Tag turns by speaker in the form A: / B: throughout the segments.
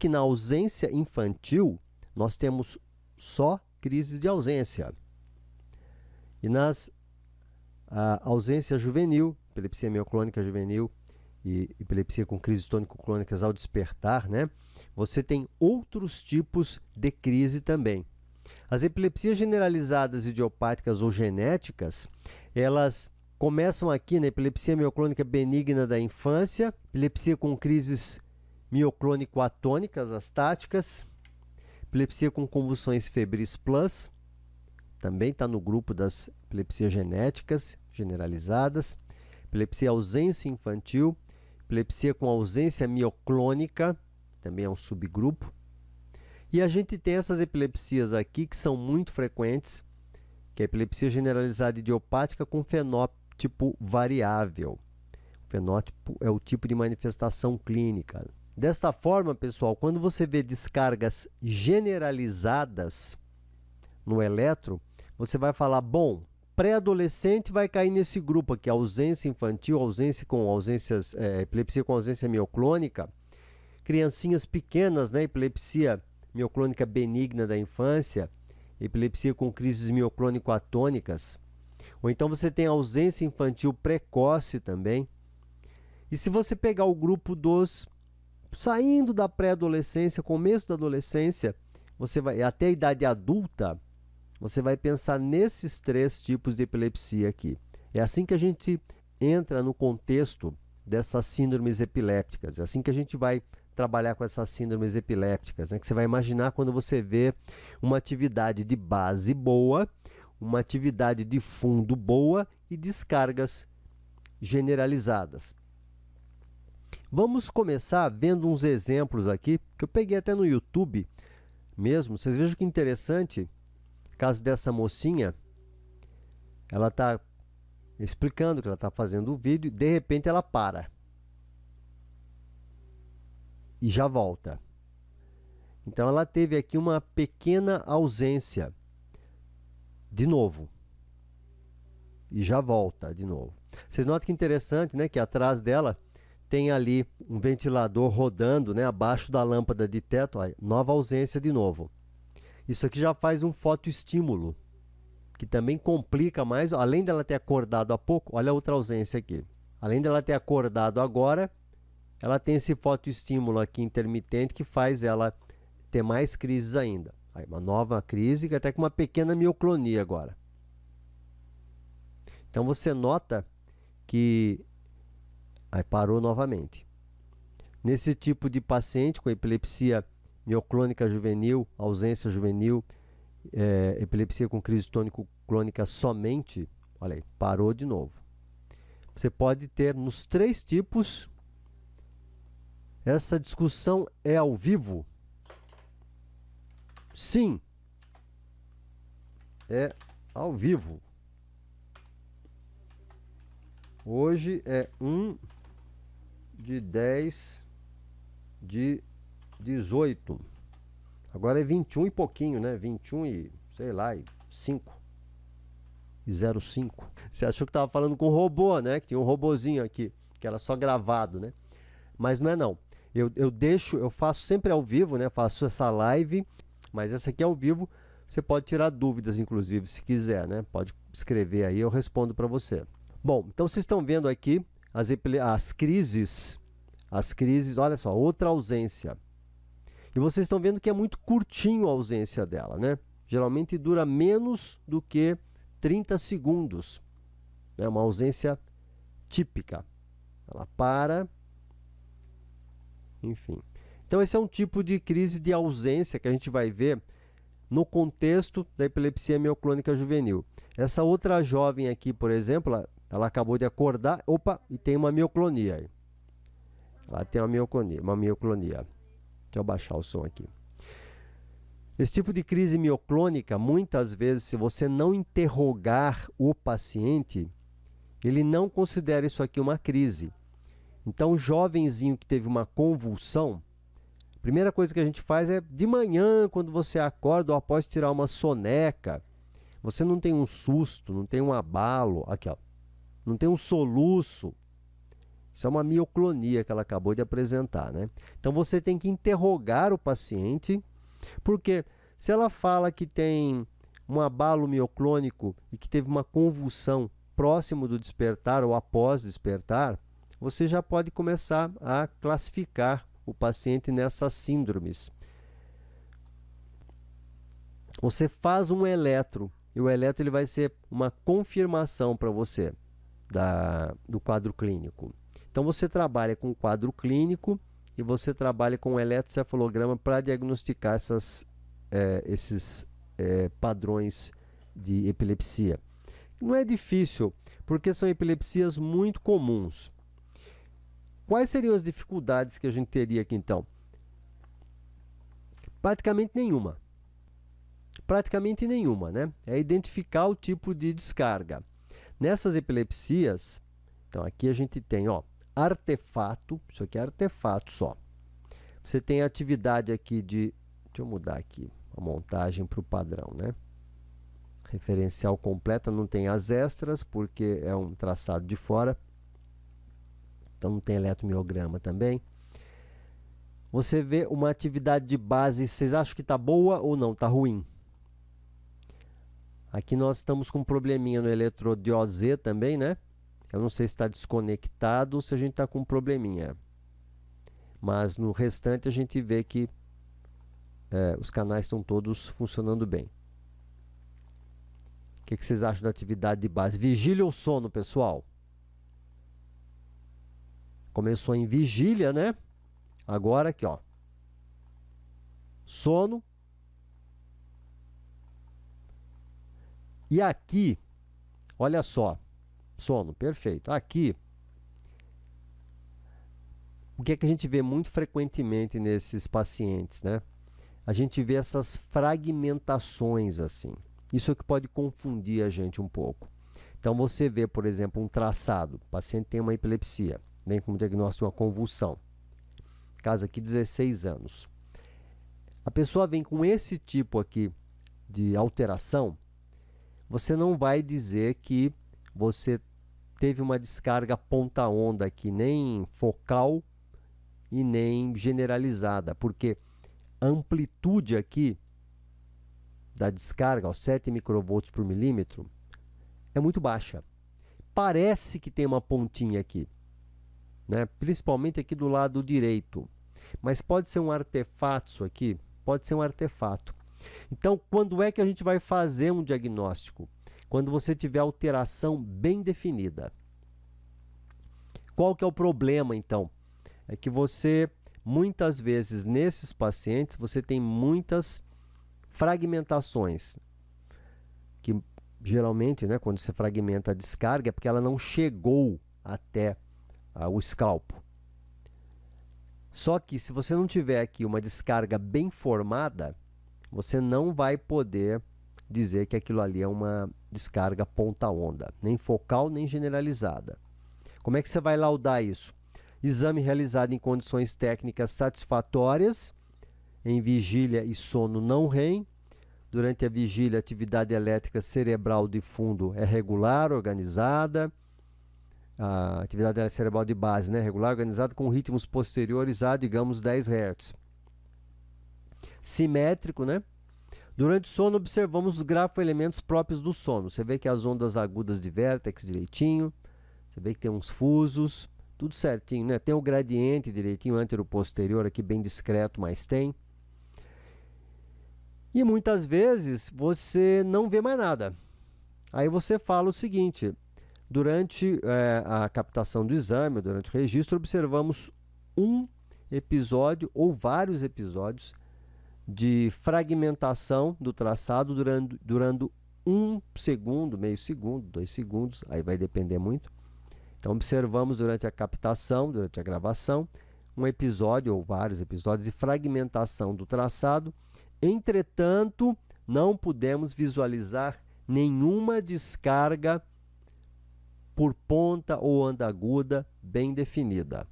A: que na ausência infantil, nós temos só crises de ausência. E nas ausência juvenil, epilepsia mioclônica juvenil e epilepsia com crises tônico-clônicas ao despertar, né? Você tem outros tipos de crise também. As epilepsias generalizadas idiopáticas ou genéticas, elas começam aqui na epilepsia mioclônica benigna da infância, epilepsia com crises mioclônico-atônicas, as táticas, epilepsia com convulsões febris plus, também está no grupo das epilepsias genéticas generalizadas, epilepsia ausência infantil, epilepsia com ausência mioclônica, também é um subgrupo. E a gente tem essas epilepsias aqui que são muito frequentes, que é a epilepsia generalizada idiopática com fenótipo variável. O fenótipo é o tipo de manifestação clínica. Desta forma, pessoal, quando você vê descargas generalizadas no eletro, você vai falar, bom, pré-adolescente vai cair nesse grupo aqui, ausência infantil, epilepsia com ausência mioclônica, criancinhas pequenas, né, epilepsia mioclônica benigna da infância, epilepsia com crises mioclônico-atônicas, ou então você tem ausência infantil precoce também. E se você pegar o grupo dos saindo da pré-adolescência, começo da adolescência, você vai até a idade adulta, você vai pensar nesses três tipos de epilepsia aqui. É assim que a gente entra no contexto dessas síndromes epilépticas, é assim que a gente vai trabalhar com essas síndromes epilépticas, né? Que você vai imaginar quando você vê uma atividade de base boa, uma atividade de fundo boa e descargas generalizadas. Vamos começar vendo uns exemplos aqui, que eu peguei até no YouTube mesmo. Vocês vejam que interessante, caso dessa mocinha, ela está explicando que ela está fazendo o vídeo e de repente ela para. E já volta. Então ela teve aqui uma pequena ausência. De novo. E já volta de novo. Vocês notam que interessante, né? Que atrás dela tem ali um ventilador rodando, né? Abaixo da lâmpada de teto. Ó, nova ausência de novo. Isso aqui já faz um fotoestímulo. Que também complica mais. Além dela ter acordado há pouco, olha a outra ausência aqui. Além dela ter acordado agora, ela tem esse fotoestímulo aqui intermitente que faz ela ter mais crises ainda. Aí, uma nova crise, até com uma pequena mioclonia agora. Então você nota que aí parou novamente. Nesse tipo de paciente com epilepsia mioclônica juvenil, ausência juvenil, epilepsia com crise tônico-clônica somente, olha aí, parou de novo. Você pode ter nos três tipos. Essa discussão é ao vivo? Sim. É ao vivo. Hoje é 1/10/18. Agora é 21 e pouquinho, né? 21 e, sei lá, e 5. E 05. Você achou que estava falando com um robô, né? Que tinha um robozinho aqui, que era só gravado, né? Mas não é não. Eu faço sempre ao vivo, né? Faço essa live, mas essa aqui é ao vivo. Você pode tirar dúvidas, inclusive, se quiser, né? Pode escrever aí, eu respondo para você. Bom, então vocês estão vendo aqui as crises, olha só, outra ausência. E vocês estão vendo que é muito curtinho a ausência dela, né? Geralmente dura menos do que 30 segundos. É uma ausência típica. Ela para, enfim. Então esse é um tipo de crise de ausência que a gente vai ver no contexto da epilepsia mioclônica juvenil. Essa outra jovem aqui, por exemplo, ela acabou de acordar, opa, e tem uma mioclonia aí. Ela tem uma mioclonia. Deixa eu baixar o som aqui. Esse tipo de crise mioclônica, muitas vezes, se você não interrogar o paciente, ele não considera isso aqui uma crise. Então, o jovenzinho que teve uma convulsão, a primeira coisa que a gente faz é de manhã, quando você acorda ou após tirar uma soneca, você não tem um susto, não tem um abalo, aqui ó, não tem um soluço, Isso é uma mioclonia que ela acabou de apresentar, né? Então você tem que interrogar o paciente, porque se ela fala que tem um abalo mioclônico e que teve uma convulsão próximo do despertar ou após despertar, você já pode começar a classificar o paciente nessas síndromes. Você faz um eletro, e o eletro ele vai ser uma confirmação para você do quadro clínico. Então você trabalha com o quadro clínico e você trabalha com o eletrocefalograma para diagnosticar esses padrões de epilepsia. Não é difícil, porque são epilepsias muito comuns. Quais seriam as dificuldades que a gente teria aqui então? Praticamente nenhuma. Praticamente nenhuma, né? É identificar o tipo de descarga. Nessas epilepsias, então aqui a gente tem, ó, artefato, isso aqui é artefato só. Você tem atividade aqui de, deixa eu mudar aqui a montagem para o padrão, né? Referencial completa, não tem as extras, porque é um traçado de fora. Então não tem eletromiograma também. Você vê uma atividade de base, vocês acham que está boa ou não? Está ruim? Aqui nós estamos com um probleminha no eletrodo de OZ também, né? Eu não sei se está desconectado ou se a gente está com um probleminha. Mas no restante a gente vê que os canais estão todos funcionando bem. O que vocês acham da atividade de base? Vigília ou sono, pessoal? Começou em vigília, né? Agora aqui, ó. Sono. E aqui, olha só. Sono, perfeito. Aqui, o que é que a gente vê muito frequentemente nesses pacientes, né? A gente vê essas fragmentações assim. Isso é que pode confundir a gente um pouco. Então você vê, por exemplo, um traçado. O paciente tem uma epilepsia, vem com o diagnóstico de uma convulsão. Caso aqui, 16 anos. A pessoa vem com esse tipo aqui de alteração, você não vai dizer que você teve uma descarga ponta-onda aqui, nem focal e nem generalizada, porque a amplitude aqui da descarga, aos 7 microvolts por milímetro, é muito baixa. Parece que tem uma pontinha aqui, né? Principalmente aqui do lado direito. Mas pode ser um artefato isso aqui? Pode ser um artefato. Então, quando é que a gente vai fazer um diagnóstico? Quando você tiver alteração bem definida. Qual que é o problema, então? É que você, muitas vezes, nesses pacientes, você tem muitas fragmentações. Que geralmente, né, quando você fragmenta a descarga, é porque ela não chegou até o escalpo. Só que se você não tiver aqui uma descarga bem formada, você não vai poder dizer que aquilo ali é uma descarga ponta-onda, nem focal, nem generalizada. Como é que você vai laudar isso? Exame realizado em condições técnicas satisfatórias, em vigília e sono não REM. Durante a vigília, a atividade elétrica cerebral de fundo é regular, organizada. A atividade elétrica cerebral de base, né, regular, organizada com ritmos posteriores a, digamos, 10 Hz. Simétrico, né? Durante o sono, observamos os grafoelementos próprios do sono. Você vê que as ondas agudas de vértex direitinho, você vê que tem uns fusos, tudo certinho, né? Tem o gradiente direitinho, antero-posterior aqui bem discreto, mas tem. E muitas vezes você não vê mais nada. Aí você fala o seguinte: durante a captação do exame, durante o registro, observamos um episódio ou vários episódios de fragmentação do traçado durando 1 segundo, meio segundo, 2 segundos, aí vai depender muito. Então observamos durante a captação, durante a gravação, um episódio ou vários episódios de fragmentação do traçado. Entretanto, não pudemos visualizar nenhuma descarga por ponta ou onda aguda bem definida.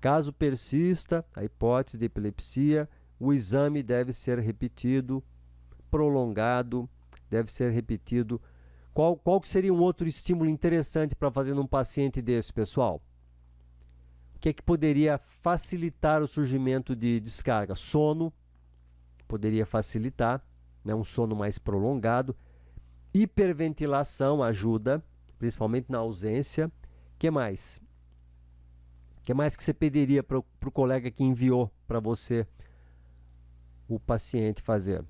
A: Caso persista a hipótese de epilepsia, o exame deve ser repetido, prolongado, deve ser repetido. Qual que seria um outro estímulo interessante para fazer num paciente desse, pessoal? que é que poderia facilitar o surgimento de descarga? Sono poderia facilitar, né? Um sono mais prolongado. Hiperventilação ajuda, principalmente na ausência. O que mais? O que mais que você pediria para o colega que enviou para você o paciente fazer?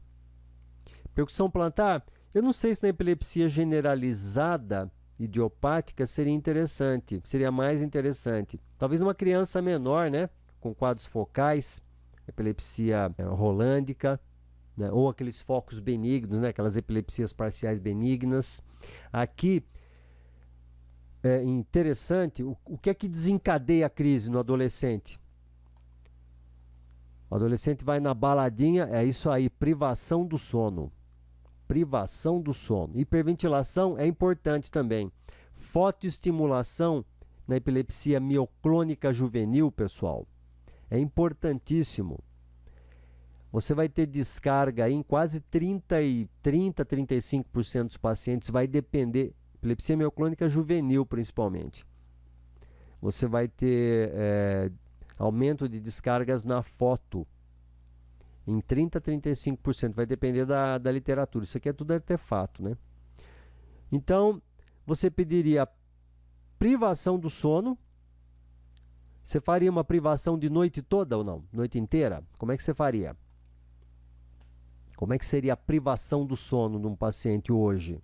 A: Percussão plantar? Eu não sei se na epilepsia generalizada idiopática seria interessante, seria mais interessante. Talvez uma criança menor, né, com quadros focais, epilepsia rolândica, né, ou aqueles focos benignos, né, aquelas epilepsias parciais benignas. Aqui é interessante, o que é que desencadeia a crise no adolescente? O adolescente vai na baladinha, é isso aí, privação do sono. Privação do sono. Hiperventilação é importante também. Fotoestimulação na epilepsia mioclônica juvenil, pessoal, é importantíssimo. Você vai ter descarga em quase 35% dos pacientes, vai depender, epilepsia mioclônica juvenil principalmente. Você vai ter aumento de descargas na foto em 30% a 35%, vai depender da literatura. Isso aqui é tudo artefato, né? Então, você pediria privação do sono. Você faria uma privação de noite toda ou não? Noite inteira? Como é que você faria? Como é que seria a privação do sono de um paciente hoje?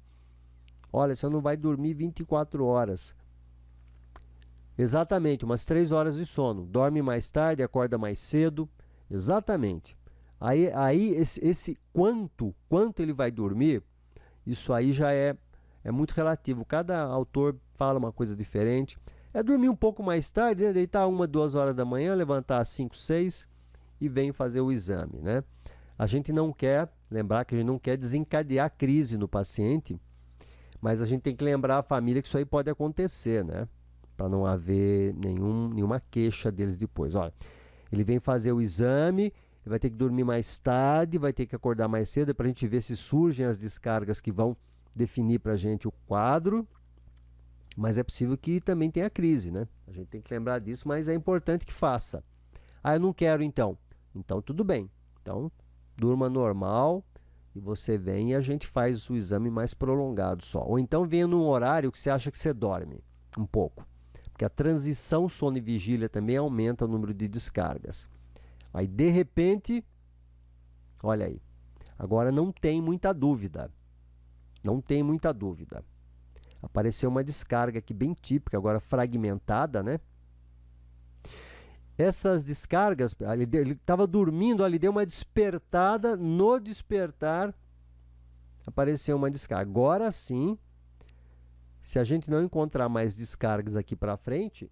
A: Olha, você não vai dormir 24 horas. Exatamente, umas 3 horas de sono. Dorme mais tarde, acorda mais cedo. Exatamente. Aí esse quanto ele vai dormir, isso aí já é muito relativo. Cada autor fala uma coisa diferente. É dormir um pouco mais tarde, né? Deitar 1, 2 horas da manhã, levantar às 5, 6 e vem fazer o exame, né? A gente não quer, lembrar que a gente não quer desencadear a crise no paciente, mas a gente tem que lembrar a família que isso aí pode acontecer, né? Para não haver nenhuma queixa deles depois. Olha, ele vem fazer o exame, ele vai ter que dormir mais tarde, vai ter que acordar mais cedo para a gente ver se surgem as descargas que vão definir para a gente o quadro, mas é possível que também tenha crise, né? A gente tem que lembrar disso, mas é importante que faça. Ah, eu não quero então. Então tudo bem. Então durma normal e você vem e a gente faz o exame mais prolongado só. Ou então venha num horário que você acha que você dorme um pouco. Porque a transição sono e vigília também aumenta o número de descargas. Aí de repente, olha aí, agora não tem muita dúvida. Não tem muita dúvida. Apareceu uma descarga aqui bem típica, agora fragmentada, né? Essas descargas, ele estava dormindo, ele deu uma despertada, no despertar apareceu uma descarga. Agora sim, se a gente não encontrar mais descargas aqui para frente,